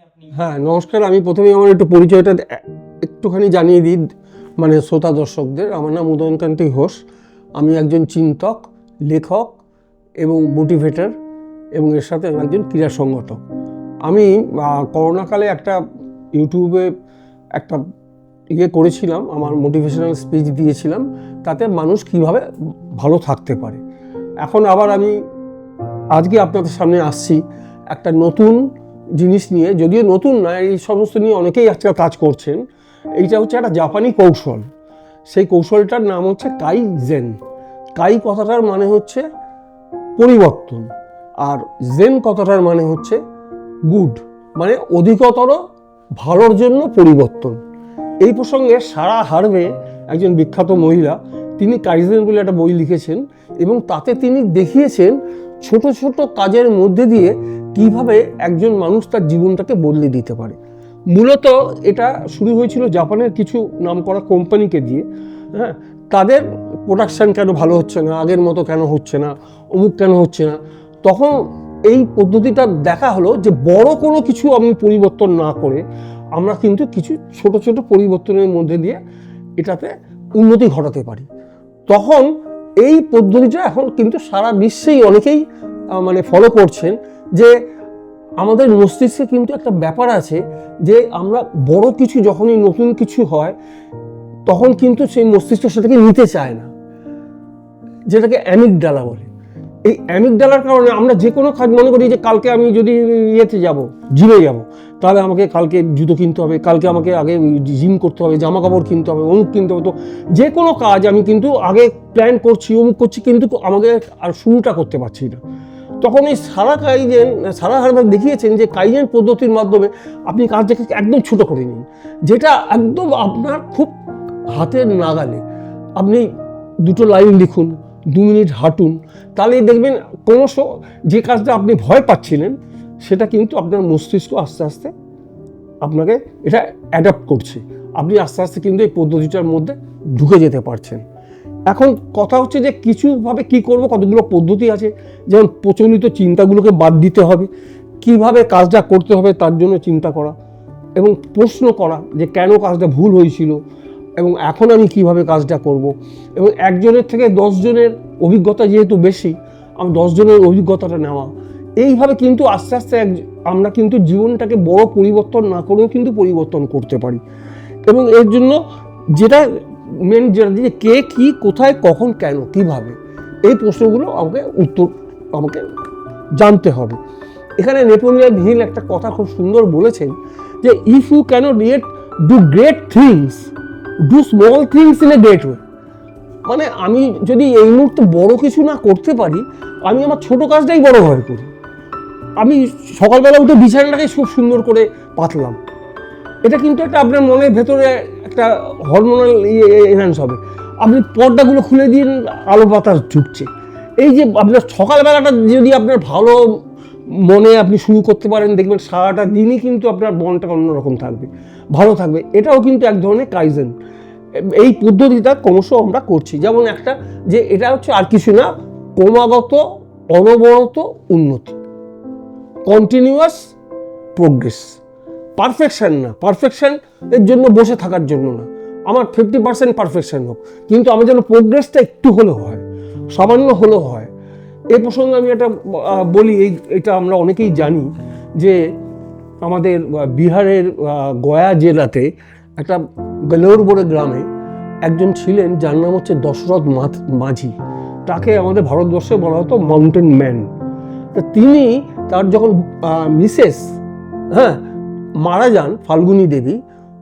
হ্যাঁ, নমস্কার। আমি প্রথমেই আমার একটু পরিচয়টা একটুখানি জানিয়ে দিই মানে শ্রোতা দর্শকদের। আমার নাম উদয়নকান্তি ঘোষ। আমি একজন চিন্তক, লেখক এবং মোটিভেটর এবং এর সাথে একজন ক্রীড়া সংগঠক। আমি করোনাকালে একটা ইউটিউবে একটা করেছিলাম, আমার মোটিভেশনাল স্পিচ দিয়েছিলাম, তাতে মানুষ কিভাবে ভালো থাকতে পারে। এখন আবার আমি আজকে আপনাদের সামনে আসছি একটা নতুন জিনিস নিয়ে, যদিও নতুন না, এই সমস্ত নিয়ে অনেকেই আজকাল কাজ করছেন। এইটা হচ্ছে একটা জাপানি কৌশল। সেই কৌশলটার নাম হচ্ছে কাইজেন। কাই কথাটার মানে হচ্ছে পরিবর্তন, আর জেন কথাটার মানে হচ্ছে গুড, মানে অধিকতর ভালোর জন্য পরিবর্তন। এই প্রসঙ্গে সারা হার্ভে, একজন বিখ্যাত মহিলা, তিনি কাইজেন বলে একটা বই লিখেছেন এবং তাতে তিনি দেখিয়েছেন ছোট ছোট কাজের মধ্যে দিয়ে কিভাবে একজন মানুষ তার জীবনটাকে বদলে দিতে পারে। মূলত এটা শুরু হয়েছিল জাপানের কিছু নামকরা কোম্পানিকে দিয়ে। হ্যাঁ, তাদের প্রোডাকশান কেন ভালো হচ্ছে না, আগের মতো কেন হচ্ছে না, অমুক কেন হচ্ছে না, তখন এই পদ্ধতিটা দেখা হলো যে বড় কোনো কিছু আমি পরিবর্তন না করে আমরা কিন্তু কিছু ছোট ছোট পরিবর্তনের মধ্যে দিয়ে এটাতে উন্নতি ঘটাতে পারি। তখন এই পদ্ধতিটা এখন কিন্তু সারা বিশ্বেই অনেকেই মানে ফলো করছেন, যে আমাদের মস্তিষ্কে কিন্তু একটা ব্যাপার আছে যে আমরা বড় কিছু, যখনই নতুন কিছু হয় তখন কিন্তু সেই মস্তিষ্ক সেটাকে নিতে চায় না, যেটাকে অ্যামিগডালা বলে। এই অ্যামিগডালার কারণে আমরা যে কোনো কাজ মনে করি যে কালকে আমি যদি ইয়েতে যাব, জিমে যাব, তাহলে আমাকে কালকে জুতো কিনতে হবে, কালকে আমাকে আগে জিম করতে হবে, জামা কাপড় কিনতে হবে, অমুক কিনতে হবে। তো যে কোনো কাজ আমি কিন্তু আগে প্ল্যান করছি, অমুক করছি, কিন্তু আমাকে আর শুরুটা করতে পারছি না। তখন এই সারা হার্ভার দেখিয়েছেন যে কাইজেন পদ্ধতির মাধ্যমে আপনি কাজটাকে একদম ছোট করে নিন, যেটা একদম আপনার খুব হাতের নাগালে। আপনি দুটো লাইন লিখুন, 2 মিনিট হাঁটুন, তাহলেই দেখবেন ক্রমশ যে কাজটা আপনি ভয় পাচ্ছিলেন সেটা কিন্তু আপনার মস্তিষ্ক আস্তে আস্তে আপনাকে এটা অ্যাডাপ্ট করছে। আপনি আস্তে আস্তে কিন্তু এই পদ্ধতিটার মধ্যে ঢুকে যেতে পারছেন। এখন কথা হচ্ছে যে কিছুভাবে কি করব, কতগুলো পদ্ধতি আছে। যেমন প্রচলিত চিন্তাগুলোকে বাদ দিতে হবে, কিভাবে কাজটা করতে হবে তার জন্য চিন্তা করা, এবং প্রশ্ন করা যে কেন কাজটা ভুল হয়েছিল এবং এখন আমি কিভাবে কাজটা করব। এবং একজনের থেকে 10 জনের অভিজ্ঞতা যেহেতু বেশি, আমি 10 জনের অভিজ্ঞতাটা নেওয়া। এইভাবে কিন্তু আস্তে আস্তে আমরা কিন্তু জীবনটাকে বড় পরিবর্তন না করেও কিন্তু পরিবর্তন করতে পারি। এবং এর জন্য যেটা মেন, যেটা দিয়ে কে, কি, কোথায়, কখন, কেন, কিভাবে, এই প্রশ্নগুলো আমাকে জানতে হবে। এখানে নেপোলিয়ন হিল একটা কথা খুব সুন্দর বলেছেন যে if you can't yet do great things, do small things in a great way. মানে আমি যদি এই মুহূর্তে বড় কিছু না করতে পারি, আমি আমার ছোট কাজটাই বড়ভাবে করি। আমি সকালবেলা উঠে বিছানাটাকে খুব সুন্দর করে পাতলাম, এটা কিন্তু একটা আপনার মনের ভেতরে একটা হরমোনাল এনহ্যান্স হবে। আপনি পর্দাগুলো খুলে দিন, আলো বাতাস ঢুকছে। এই যে আপনার সকালবেলাটা যদি আপনার ভালো মনে আপনি শুরু করতে পারেন, দেখবেন সারাটা দিনই কিন্তু আপনার মনটা অন্যরকম থাকবে, ভালো থাকবে। এটাও কিন্তু এক ধরনের কাইজেন। এই পদ্ধতিটা ক্রমশ আমরা করছি। যেমন একটা যে এটা হচ্ছে আর কিছু না, ক্রমাগত অনবরত উন্নতি, কন্টিনিউয়াস প্রোগ্রেস। পারফেকশন না, পারফেকশন এর জন্য বসে থাকার জন্য না, আমার 50% পারফেকশন হোক, কিন্তু আমার যেন প্রোগ্রেসটা একটু হলেও হয়, সামান্য হলেও হয়। এই প্রসঙ্গে আমি একটা বলি, এটা আমরা অনেকেই জানি যে আমাদের বিহারের গয়া জেলাতে একটা গেলোর বলে গ্রামে একজন ছিলেন যার নাম হচ্ছে দশরথ মাঝি। তাকে আমাদের ভারতবর্ষে বলা হতো মাউন্টেন ম্যান। তা তিনি, তার যখন মিসেস মারা যান, ফাল্গুনী দেবী,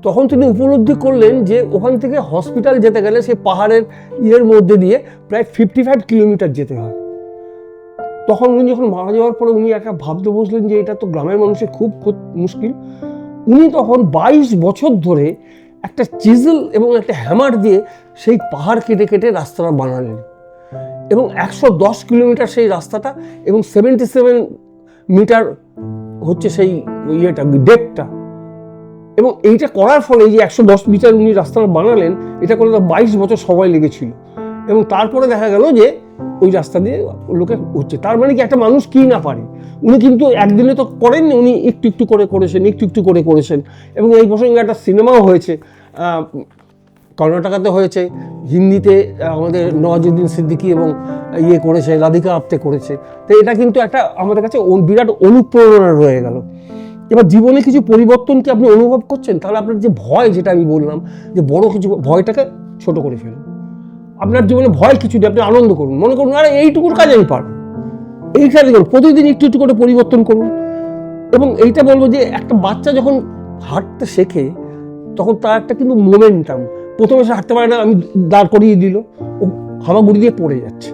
তখন তিনি উপলব্ধি করলেন যে ওখান থেকে হসপিটাল যেতে গেলে সে পাহাড়ের মধ্যে দিয়ে প্রায় 55 কিলোমিটার যেতে হয়। তখন উনি যখন মারা যাওয়ার পরে উনি একটা ভাবতে বসলেন যে এটা তো গ্রামের মানুষের খুব মুশকিল। উনি তখন 22 বছর ধরে একটা চিজল এবং একটা হ্যামার দিয়ে সেই পাহাড় কেটে কেটে রাস্তাটা বানালেন, এবং 110 কিলোমিটার সেই রাস্তাটা, এবং 77 মিটার হচ্ছে সেই ডেপটা। এবং এইটা করার ফলে যে 110 মিটার উনি রাস্তাটা বানালেন, এটা করতে 22 বছর সময় লেগেছিল। এবং তারপরে দেখা গেল যে ওই রাস্তা দিয়ে লোকে হচ্ছে। তার মানে কি একটা মানুষ কি না পারে, উনি কিন্তু একদিনে তো করেননি, উনি একটু একটু করে করেছেন। এবং এই প্রসঙ্গে একটা সিনেমাও হয়েছে, কর্ণাটকাতে হয়েছে, হিন্দিতে আমাদের নওয়াজুদ্দিন সিদ্দিকী এবং করেছে, রাধিকা আপ্তে করেছে। তো এটা কিন্তু একটা আমাদের কাছে বিরাট অনুপ্রেরণা রয়ে গেল। এবার জীবনে কিছু পরিবর্তন কি আপনি অনুভব করছেন, তাহলে আপনার যে ভয়, যেটা আমি বললাম যে বড় কিছু, ভয়টাকে ছোট করে ফেলুন। আপনার জীবনে ভয় কিছু নেই, আপনি আনন্দ করুন, মনে করুন আরে এইটুকুর কাজ আমি পারবো, এই কাজ করুন, প্রতিদিন একটু একটু করে পরিবর্তন করুন। এবং এইটা বলবো যে একটা বাচ্চা যখন হাঁটতে শেখে তখন তার একটা কিন্তু মোমেন্টাম, প্রথমে সে হাঁটতে পারে না, আমি দাঁড় করিয়ে দিল, ও হামাগুড়ি দিয়ে পড়ে যাচ্ছে,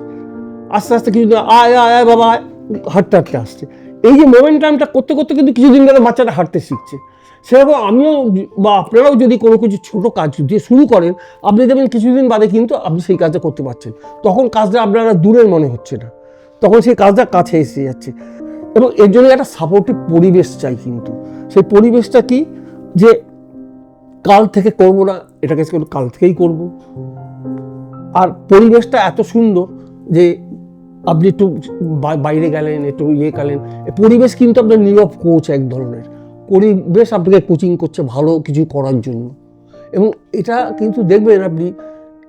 আস্তে আস্তে কিছু আয় আয় আয় বাবা হাঁটতে হাঁটতে আসছে। এই যে মোমেন্টামটা করতে করতে কিন্তু কিছুদিন ধরে বাচ্চাটা হাঁটতে শিখছে। সেরকম আমিও বা আপনারাও যদি কোনো কিছু ছোটো কাজ দিয়ে শুরু করেন, আপনি দেখবেন কিছুদিন বাদে কিন্তু আপনি সেই কাজটা করতে পারছেন। তখন কাজটা আপনারা দূরের মনে হচ্ছে না, তখন সেই কাজটা কাছে এসে যাচ্ছে। এবং এর জন্য একটা সাপোর্টিভ পরিবেশ চাই। কিন্তু সেই পরিবেশটা কি, যে কাল থেকে করবো না, এটাকে কাল থেকেই করব। আর পরিবেশটা এত সুন্দর যে আপনি একটু বাইরে গেলেন, একটু গেলেন, পরিবেশ কিন্তু আপনার নীরব কোচ এক ধরনের পরিবেশ আপনাকে কোচিং করছে ভালো কিছু করার জন্য। এবং এটা কিন্তু দেখবেন আপনি,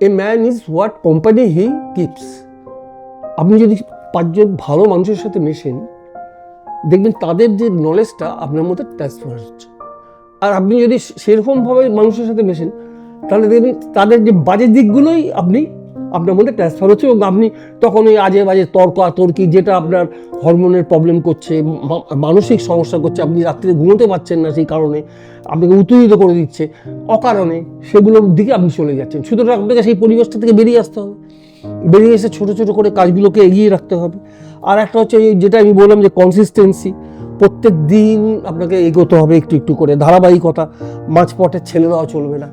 a man is what company he keeps. আপনি যদি 5 জন ভালো মানুষের সাথে মেশেন, দেখবেন তাদের যে নলেজটা আপনার মধ্যে ট্রান্সফার হচ্ছে। আর আপনি যদি সেরকমভাবে মানুষের সাথে মেশেন, তাহলে দেখবেন তাদের যে বাজে দিকগুলোই আপনার মধ্যে ট্রান্সফার হচ্ছে। এবং আপনি তখন ওই আজে বাজে তর্কাতর্কি, যেটা আপনার হরমোনের প্রবলেম করছে, মানসিক সমস্যা করছে, আপনি রাত্রে ঘুমোতে পারছেন না, সেই কারণে আপনাকে উত্তেজিত করে দিচ্ছে অকারণে, সেগুলোর দিকে আপনি চলে যাচ্ছেন। সুতরাং আপনাকে সেই পরিবেশটা থেকে বেরিয়ে আসতে হবে, বেরিয়ে এসে ছোটো ছোটো করে কাজগুলোকে এগিয়ে রাখতে হবে। আর একটা হচ্ছে যেটা আমি বললাম যে কনসিস্টেন্সি, প্রত্যেক দিন আপনাকে এগোতে হবে একটু একটু করে, ধারাবাহিকতা, মাঝপথে ছেড়ে দেওয়া চলবে না।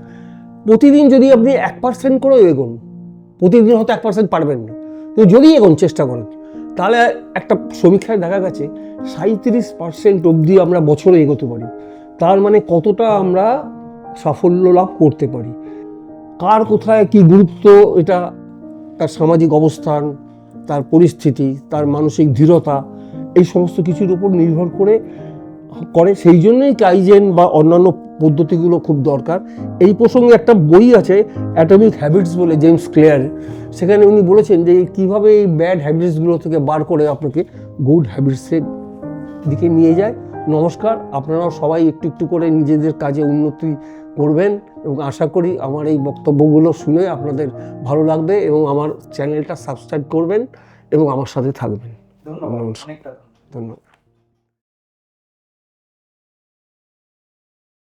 প্রতিদিন যদি আপনি 1% করেও এগোন, প্রতিদিন হয়তো 1% পারবেন না, কিন্তু যদি এগোন, চেষ্টা করেন, তাহলে একটা সমীক্ষায় দেখা গেছে 37% অবধি আমরা বছরে এগোতে পারি। তার মানে কতটা আমরা সাফল্য লাভ করতে পারি। কার কোথায় কি গুরুত্ব, এটা তার সামাজিক অবস্থান, তার পরিস্থিতি, তার মানসিক দৃঢ়তা, এই সমস্ত কিছুর উপর নির্ভর করে। সেই জন্যই কাইজেন বা অন্যান্য পদ্ধতিগুলো খুব দরকার। এই প্রসঙ্গে একটা বই আছে অ্যাটমিক হ্যাবিটস বলে, জেমস ক্লিয়ার, সেখানে উনি বলেছেন যে কীভাবে এই ব্যাড হ্যাবিটসগুলো থেকে বার করে আপনাকে গুড হ্যাবিটসের দিকে নিয়ে যায়। নমস্কার, আপনারাও সবাই একটু একটু করে নিজেদের কাজে উন্নতি করবেন এবং আশা করি আমার এই বক্তব্যগুলো শুনে আপনাদের ভালো লাগবে এবং আমার চ্যানেলটা সাবস্ক্রাইব করবেন এবং আমার সাথে থাকবেন। ধন্যবাদ।